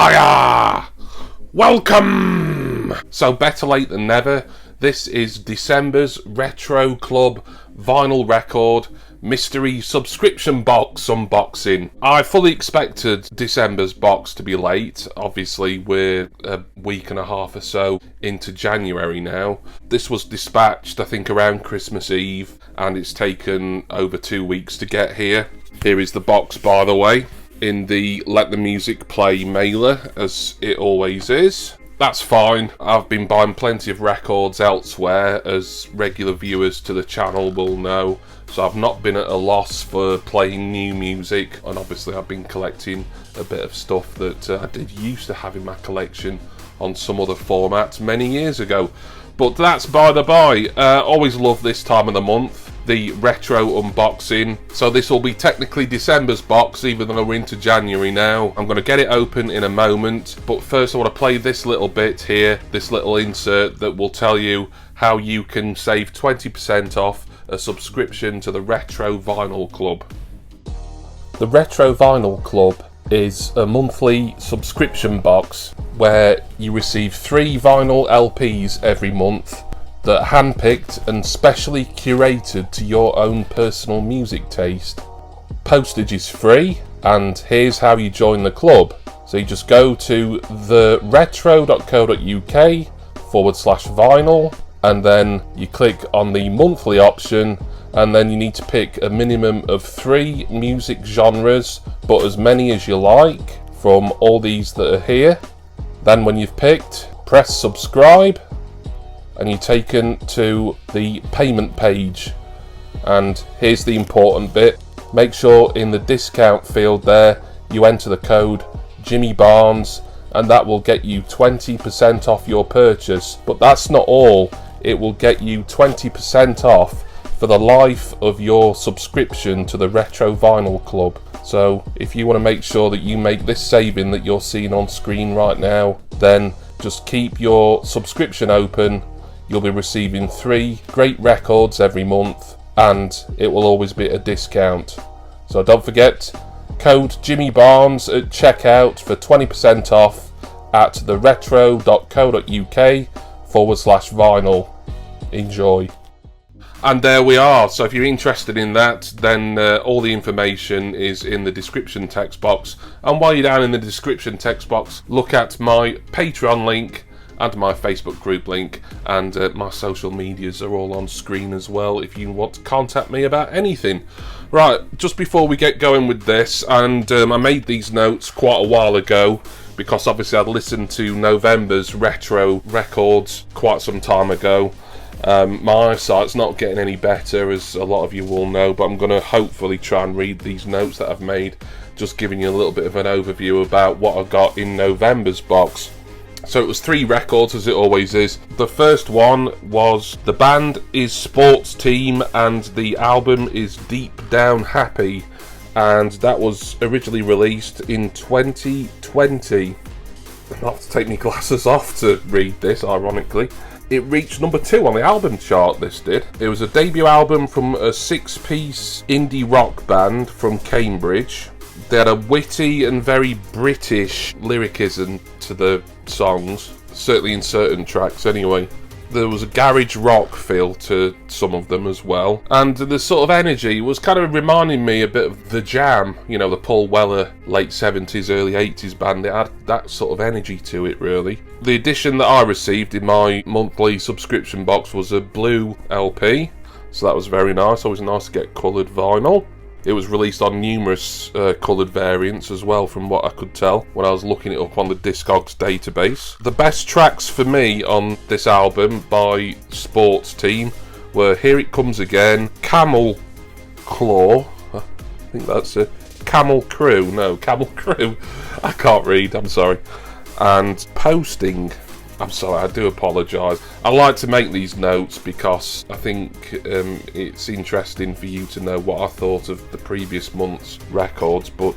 Hiya! Welcome! So better late than never. This is December's Retro Club vinyl record mystery subscription box unboxing. I fully expected December's box to be late. Obviously, we're a week and a half or so into January now. This was dispatched, I think, around Christmas Eve, and it's taken over 2 weeks to get here. Here is the box, by the way, in the Let the Music Play mailer, as it always is. That's fine. I've been buying plenty of records elsewhere, as regular viewers to the channel will know. So I've not been at a loss for playing new music, and obviously I've been collecting a bit of stuff that I did used to have in my collection on some other formats many years ago. But that's by the by. Always love this time of the month, the retro unboxing. So this will be technically December's box, even though we're into January now. I'm going to get it open in a moment, but first I want to play this little bit here, this little insert that will tell you how you can save 20% off a subscription to the Retro Vinyl Club. The Retro Vinyl Club is a monthly subscription box where you receive 3 vinyl LPs every month that are handpicked and specially curated to your own personal music taste. Postage is free, and here's how you join the club. So you just go to theretro.co.uk/vinyl, and then you click on the monthly option, and then you need to pick a minimum of 3 music genres, but as many as you like from all these that are here. Then when you've picked, press subscribe, and you're taken to the payment page. And here's the important bit. Make sure in the discount field there you enter the code Jimmy Barnes, and that will get you 20% off your purchase. But that's not all. It will get you 20% off for the life of your subscription to the Retro Vinyl Club. So if you want to make sure that you make this saving that you're seeing on screen right now, then just keep your subscription open. You'll be receiving 3 great records every month, and it will always be at a discount. So don't forget, code Jimmy Barnes at checkout for 20% off at theretro.co.uk/vinyl. Enjoy. And there we are. So if you're interested in that, then all the information is in the description text box. And while you're down in the description text box, look at my Patreon link and my Facebook group link, and my social medias are all on screen as well if you want to contact me about anything. Right, just before we get going with this, and I made these notes quite a while ago because obviously I'd listened to November's retro records quite some time ago. My eyesight's not getting any better, as a lot of you will know, but I'm going to hopefully try and read these notes that I've made, just giving you a little bit of an overview about what I got in November's box. So it was 3 records, as it always is. The first one was, the band is Sports Team and the album is Deep Down Happy, and that was originally released in 2020. I'll have to take my glasses off to read this, ironically. It reached number 2 on the album chart, this did. It was a debut album from a 6-piece indie rock band from Cambridge. They had a witty and very British lyricism to the songs, certainly in certain tracks anyway. There was a garage rock feel to some of them as well, and the sort of energy was kind of reminding me a bit of The Jam, you know, the Paul Weller late 70s, early 80s band. It had that sort of energy to it, really. The edition that I received in my monthly subscription box was a blue LP, so that was very nice. Always nice to get coloured vinyl. It was released on numerous coloured variants as well, from what I could tell when I was looking it up on the Discogs database. The best tracks for me on this album by Sports Team were Here It Comes Again, Camel Claw, I think that's it, Camel Crew, I can't read, I'm sorry, and Posting. I'm sorry, I do apologise. I like to make these notes because I think it's interesting for you to know what I thought of the previous month's records, but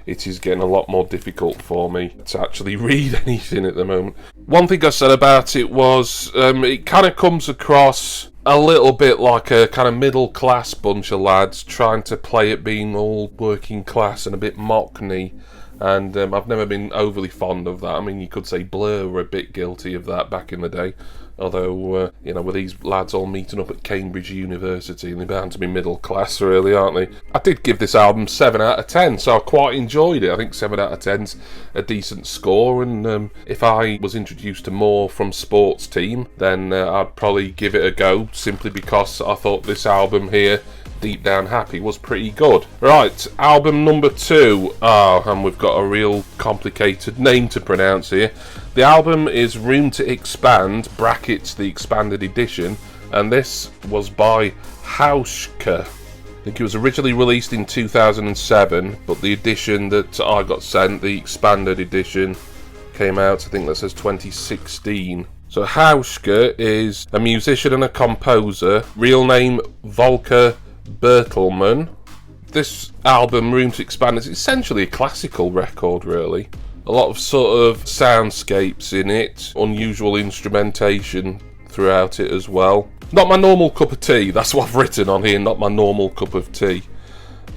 it is getting a lot more difficult for me to actually read anything at the moment. One thing I said about it was it kind of comes across a little bit like a kind of middle class bunch of lads trying to play it being all working class and a bit mockney. and I've never been overly fond of that. I mean, you could say Blur were a bit guilty of that back in the day, although, you know, with these lads all meeting up at Cambridge University, and they're bound to be middle class, really, aren't they? I did give this album 7 out of 10, so I quite enjoyed it. I think 7 out of 10's a decent score, and if I was introduced to more from Sports Team, then I'd probably give it a go, simply because I thought this album here, Deep Down Happy, was pretty good. Right, album number 2. And we've got a real complicated name to pronounce here. The album is Room to Expand, brackets the expanded edition, and this was by Hauschka. I think it was originally released in 2007, but the edition that I got sent, the expanded edition, came out, I think that says 2016. So Hauschka is a musician and a composer, real name Volker Bertelmann. This album, Room to Expand, is essentially a classical record, really. A lot of sort of soundscapes in it, unusual instrumentation throughout it as well. Not my normal cup of tea, that's what I've written on here, not my normal cup of tea.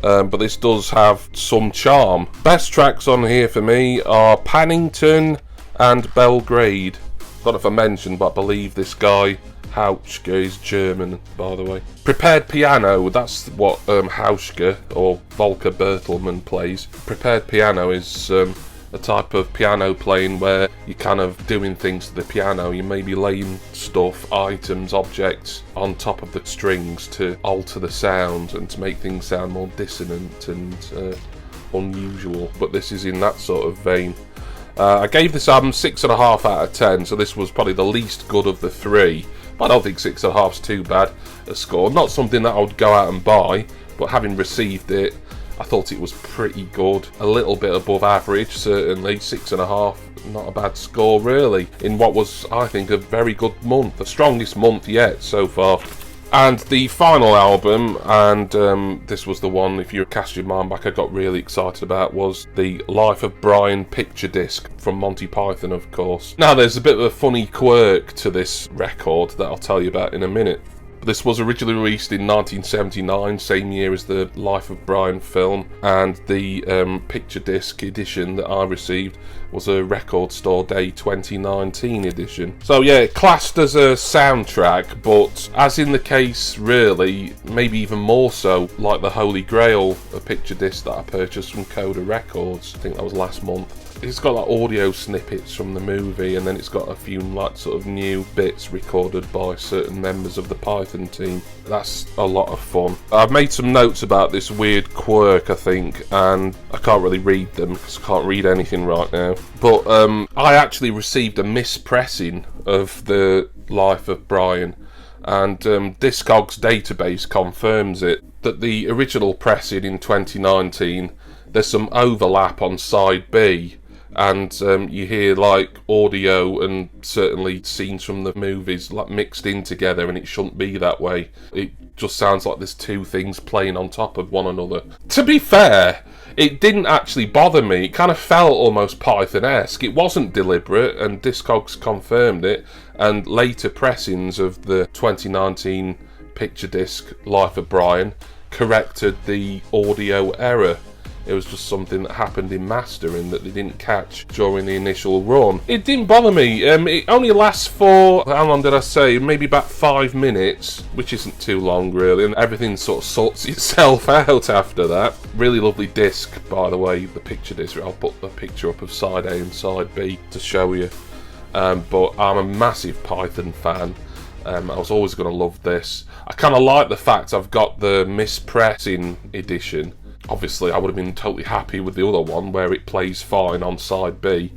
But this does have some charm. Best tracks on here for me are Paddington and Belgrade. I don't know if I mentioned, but I believe this guy Hauschka is German, by the way. Prepared piano, that's what Hauschka or Volker Bertelmann plays. Prepared piano is a type of piano playing where you're kind of doing things to the piano. You may be laying stuff, items, objects on top of the strings to alter the sound and to make things sound more dissonant and unusual. But this is in that sort of vein. I gave this album 6.5 out of 10, so this was probably the least good of the 3. But I don't think 6.5 is too bad a score. Not something that I would go out and buy, but having received it, I thought it was pretty good. A little bit above average, certainly. 6.5, not a bad score, really, in what was, I think, a very good month. The strongest month yet so far. And the final album, and this was the one, if you cast your mind back, I got really excited about, was the Life of Brian picture disc from Monty Python, of course. Now, there's a bit of a funny quirk to this record that I'll tell you about in a minute. This was originally released in 1979, same year as the Life of Brian film, and the picture disc edition that I received was a Record Store Day 2019 edition. So yeah, classed as a soundtrack, but as in the case, really, maybe even more so, like the Holy Grail, a picture disc that I purchased from Coda Records, I think that was last month. It's got like audio snippets from the movie, and then it's got a few like sort of new bits recorded by certain members of the Python team. That's a lot of fun. I've made some notes about this weird quirk, I think, and I can't really read them because I can't read anything right now. But I actually received a mispressing of the Life of Brian, and Discogs database confirms it, that the original pressing in 2019, there's some overlap on side B, and you hear like audio and certainly scenes from the movies like mixed in together, and it shouldn't be that way. It just sounds like there's two things playing on top of one another. To be fair, it didn't actually bother me. It kind of felt almost Python-esque. It wasn't deliberate, and Discogs confirmed it, and later pressings of the 2019 picture disc Life of Brian corrected the audio error. It was just something that happened in mastering that they didn't catch during the initial run. It didn't bother me. It only lasts for, how long did I say? Maybe about 5 minutes, which isn't too long really, and everything sort of sorts itself out after that. Really lovely disc, by the way, the picture disc. I'll put a picture up of side A and side B to show you. But I'm a massive Python fan. I was always going to love this. I kind of like the fact I've got the mispressing edition. Obviously, I would have been totally happy with the other one where it plays fine on side B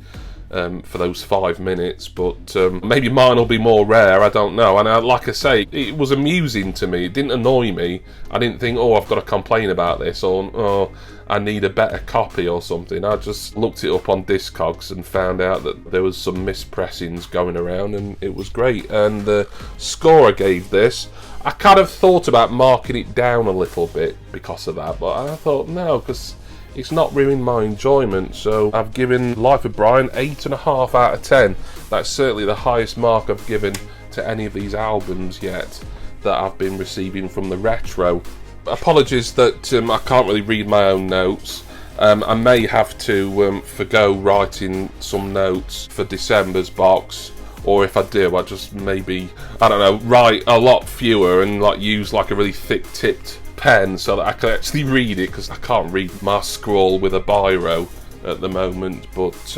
for those 5 minutes, but maybe mine will be more rare, I don't know. And like I say, it was amusing to me. It didn't annoy me. I didn't think, oh, I've got to complain about this, or oh, I need a better copy or something. I just looked it up on Discogs and found out that there was some mispressings going around, and it was great. And the score I gave this, I kind of thought about marking it down a little bit because of that, but I thought no, because it's not ruined my enjoyment. So I've given Life of Brian 8.5 out of 10. That's certainly the highest mark I've given to any of these albums yet that I've been receiving from the retro. Apologies that I can't really read my own notes. I may have to forgo writing some notes for December's box, or if I do, I just maybe, I don't know, write a lot fewer and like use like a really thick-tipped pen so that I can actually read it, because I can't read my scroll with a biro at the moment, but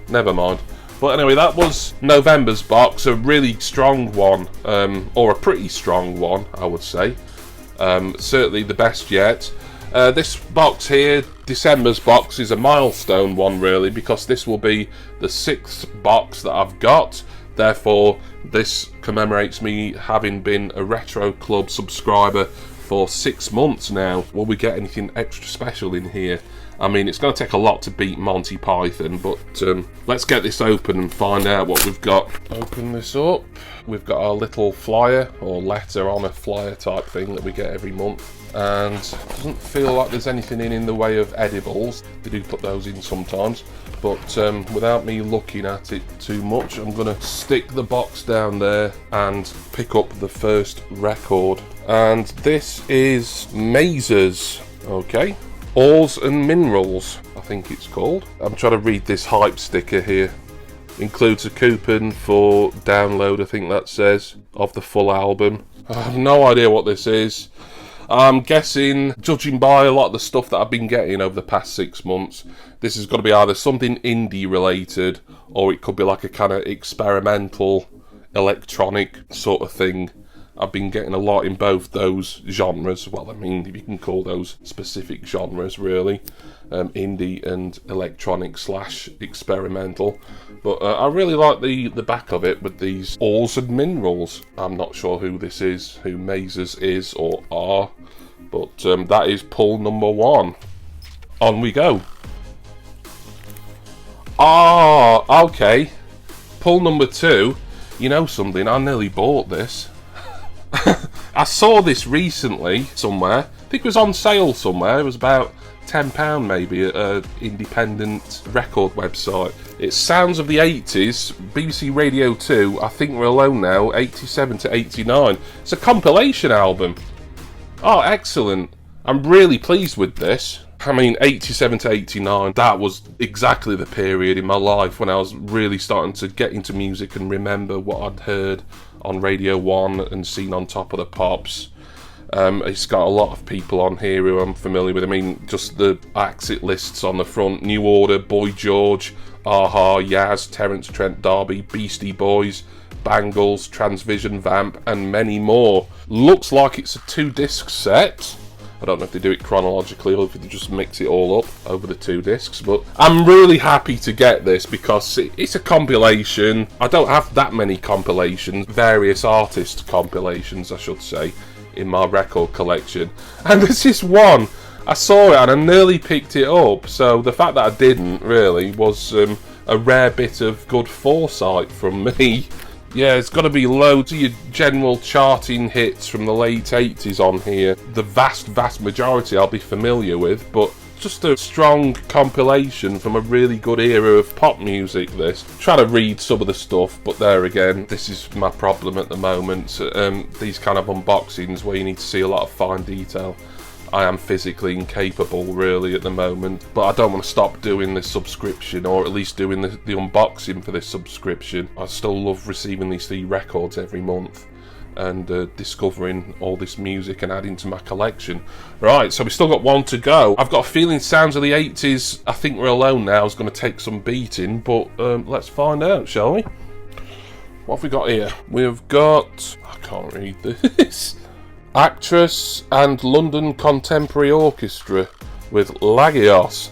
never mind. But anyway, that was November's box, a really strong one, or a pretty strong one, I would say. Certainly the best yet. This box here, December's box, is a milestone one really, because this will be the 6th box that I've got. Therefore, this commemorates me having been a Retro Club subscriber for 6 months now. Will we get anything extra special in here? I mean, it's going to take a lot to beat Monty Python, but let's get this open and find out what we've got. Open this up. We've got our little flyer, or letter on a flyer type thing that we get every month. And it doesn't feel like there's anything in the way of edibles. They do put those in sometimes. But without me looking at it too much, I'm going to stick the box down there and pick up the first record. And this is Mazes. Okay. Ores and Minerals, I think it's called. I'm trying to read this hype sticker here. Includes a coupon for download, I think that says, of the full album. I have no idea what this is. I'm guessing, judging by a lot of the stuff that I've been getting over the past 6 months, this is going to be either something indie related, or it could be like a kind of experimental, electronic sort of thing. I've been getting a lot in both those genres. Well, I mean, if you can call those specific genres, really. Indie and electronic / experimental. But I really like the back of it with these ores and minerals. I'm not sure who this is, who Mazes is or are. But that is pull number 1. On we go. Ah, okay. Pull number 2. You know something, I nearly bought this. I saw this recently somewhere. I think it was on sale somewhere. It was about £10 maybe at an independent record website. It's Sounds of the 80s, BBC Radio 2. I think we're alone now, 87 to 89. It's a compilation album. Oh, excellent. I'm really pleased with this. I mean, 87 to 89, that was exactly the period in my life when I was really starting to get into music and remember what I'd heard on Radio 1 and seen on Top of the Pops. It's got a lot of people on here who I'm familiar with. I mean, just the acts it lists on the front: New Order, Boy George, Aha, Yaz, Terence Trent D'Arby, Beastie Boys, Bangles, Transvision Vamp, and many more. Looks like it's a 2-disc set. I don't know if they do it chronologically or if they just mix it all up over the 2 discs, but I'm really happy to get this because it's a compilation. I don't have that many compilations, various artist compilations, I should say, in my record collection. And this is one. I saw it and I nearly picked it up, so the fact that I didn't really was a rare bit of good foresight from me. Yeah, it's got to be loads of your general charting hits from the late 80s on here. The vast majority I'll be familiar with, but just a strong compilation from a really good era of pop music, this. Trying to read some of the stuff, but there again, this is my problem at the moment. These kind of unboxings where you need to see a lot of fine detail. I am physically incapable really at the moment, but I don't want to stop doing this subscription, or at least doing the unboxing for this subscription. I still love receiving these 3 records every month and discovering all this music and adding to my collection. Right, so we've still got 1 to go. I've got a feeling Sounds of the 80s, I Think We're Alone Now, is going to take some beating, but let's find out, shall we? What have we got here? We've got... I can't read this. Actress and London Contemporary Orchestra with Lagios.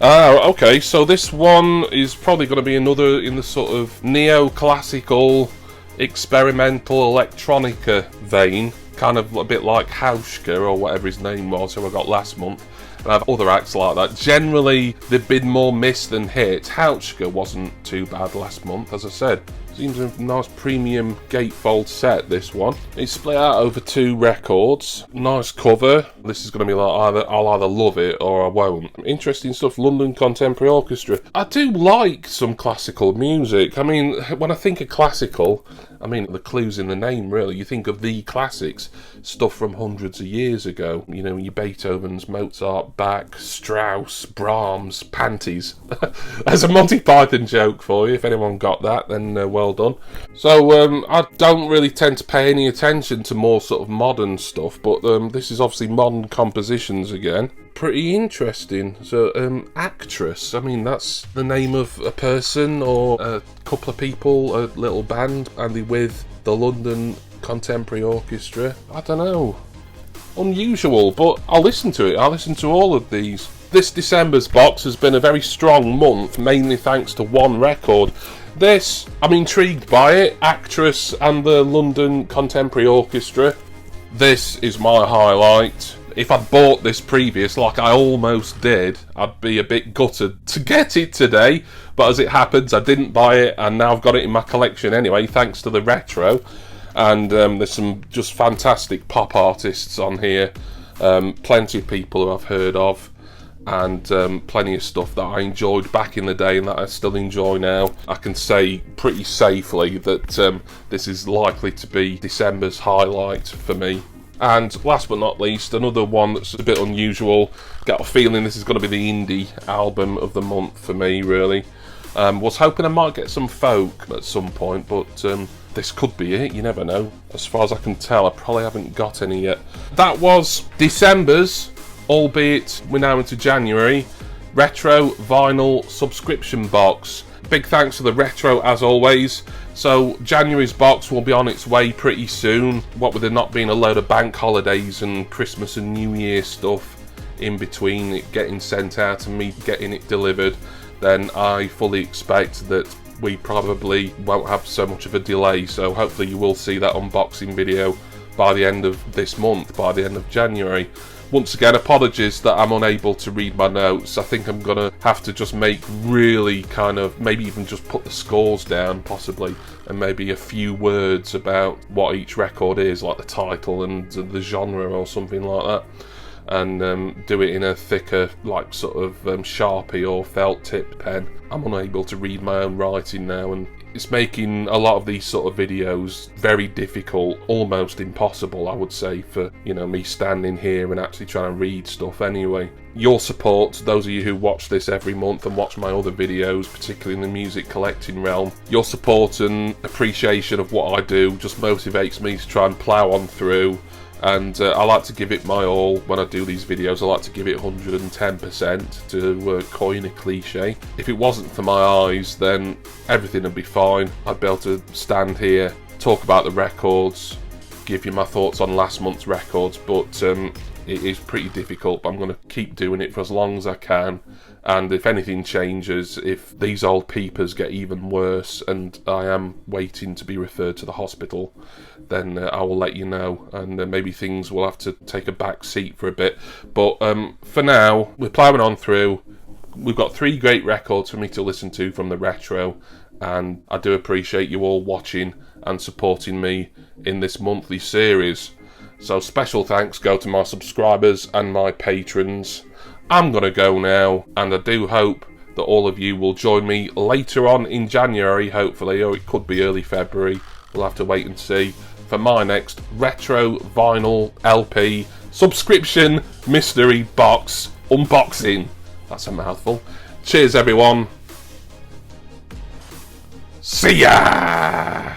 Okay, so this one is probably going to be another in the sort of neo-classical, experimental electronica vein, kind of a bit like Hauschka or whatever his name was, who I got last month. And I have other acts like that. Generally, they've been more missed than hit. Hauschka wasn't too bad last month, as I said. Seems a nice premium gatefold set, this one. It's split out over 2 records. Nice cover. This is going to be like I'll either love it or I won't. Interesting stuff. London Contemporary Orchestra. I do like some classical music. I mean, when I think of classical, I mean, the clue's in the name, really. You think of the classics, stuff from hundreds of years ago. You know, your Beethovens, Mozart, Bach, Strauss, Brahms, panties. There's a Monty Python joke for you. If anyone got that, then well done. So, I don't really tend to pay any attention to more sort of modern stuff, but this is obviously modern compositions again. Pretty interesting. So, actress, I mean, that's the name of a person or a couple of people, a little band, and they with the London Contemporary Orchestra. I don't know. Unusual, but I'll listen to it. I'll listen to all of these. This December's box has been a very strong month, mainly thanks to one record. This, I'm intrigued by it. Actress and the London Contemporary Orchestra. This is my highlight. If I'd bought this previous, like I almost did, I'd be a bit gutted to get it today. But as it happens, I didn't buy it, and now I've got it in my collection anyway, thanks to the retro. And there's some just fantastic pop artists on here. Plenty of people who I've heard of. And plenty of stuff that I enjoyed back in the day and that I still enjoy now. I can say pretty safely that this is likely to be December's highlight for me. And last but not least, another one that's a bit unusual. Got a feeling this is going to be the indie album of the month for me, really. Was hoping I might get some folk at some point, but this could be it, you never know. As far as I can tell, I probably haven't got any yet. That was December's, albeit we're now into January, retro vinyl subscription box. Big thanks to the retro as always. So January's box will be on its way pretty soon. What with there not being a load of bank holidays and Christmas and New Year stuff in between it getting sent out and me getting it delivered, then I fully expect that we probably won't have so much of a delay. So hopefully you will see that unboxing video by the end of this month, by the end of January. Once again, apologies that I'm unable to read my notes. I think I'm going to have to just make really kind of, maybe even just put the scores down, possibly, and maybe a few words about what each record is, like the title and the genre or something like that, and do it in a thicker, like sort of Sharpie or felt tip pen. I'm unable to read my own writing now, and it's making a lot of these sort of videos very difficult, almost impossible, I would say, for, you know, me standing here and actually trying to read stuff anyway. Your support, those of you who watch this every month and watch my other videos, particularly in the music collecting realm, your support and appreciation of what I do just motivates me to try and plough on through. And I like to give it my all when I do these videos. I like to give it 110%, to coin a cliche. If it wasn't for my eyes, then everything would be fine. I'd be able to stand here, talk about the records, give you my thoughts on last month's records, but it is pretty difficult. But I'm going to keep doing it for as long as I can. And if anything changes, if these old peepers get even worse and I am waiting to be referred to the hospital, then I will let you know, and maybe things will have to take a back seat for a bit. But for now, we're ploughing on through. We've got 3 great records for me to listen to from the retro, and I do appreciate you all watching and supporting me in this monthly series. So special thanks go to my subscribers and my patrons. I'm going to go now, and I do hope that all of you will join me later on in January, hopefully, or it could be early February. We'll have to wait and see, for my next retro vinyl LP subscription mystery box unboxing. That's a mouthful. Cheers, everyone. See ya!